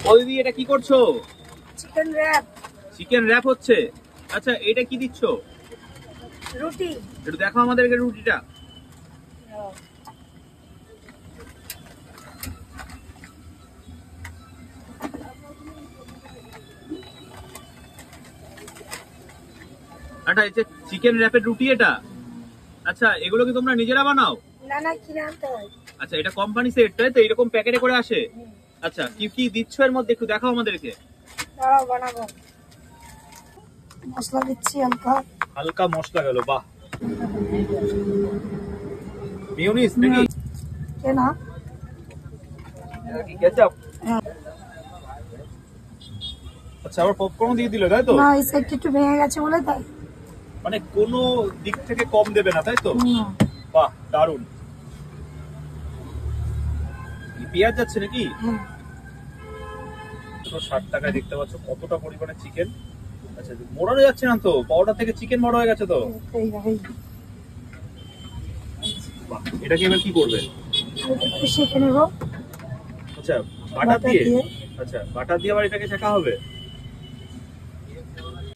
ও দিদি, এটা কি করছো? Chicken rap. চিকেন র‍্যাপ হচ্ছে। আচ্ছা, এটা কি দিচ্ছ? রুটি। একটু দেখো আমাদেরকে রুটিটা। আচ্ছা, এই যে চিকেন র‍্যাপের রুটি এটা। আচ্ছা, এগুলো কি তোমরা নিজেরা বানাও? না না, কিনে আনতে হয়। আচ্ছা, এটা কোম্পানি সেট, তাই তো? এরকম প্যাকেটে করে আসে? আচ্ছা, কি কি দিচ্ছ এর মধ্যে একটু দেখাও আমাদেরকে। দাঁড়াও বানাবো। মশলা দিচ্ছি হালকা। হালকা মশলা গেল, বাহ। মিয়োনিজ নাকি? না, এটা কি কেচাপ? হ্যাঁ। আচ্ছা, আবার পপকর্ন দিয়ে দিল, তাই তো? না, এই সাইডটা একটু ভেঙে গেছে বলে তাই। মানে কোনো দিক থেকে কম দেবে না, তাই তো? না। বাহ, দারুণ। পেঁয়াজ যাচ্ছে নাকি? হ্যাঁ। 60 টাকায় দেখতে পাচ্ছ কতটা পরিমাণে চিকেন। আচ্ছা, মোড়ানো যাচ্ছে না তো? পাউডার থেকে চিকেন বড় হয়ে গেছে তো? বাহ, এটাকে এবার কি করবে? সেঁকে নেবো। আচ্ছা, বাটার দিয়ে। আচ্ছা, বাটার দিয়ে আবার এটাকে শেখা হবে।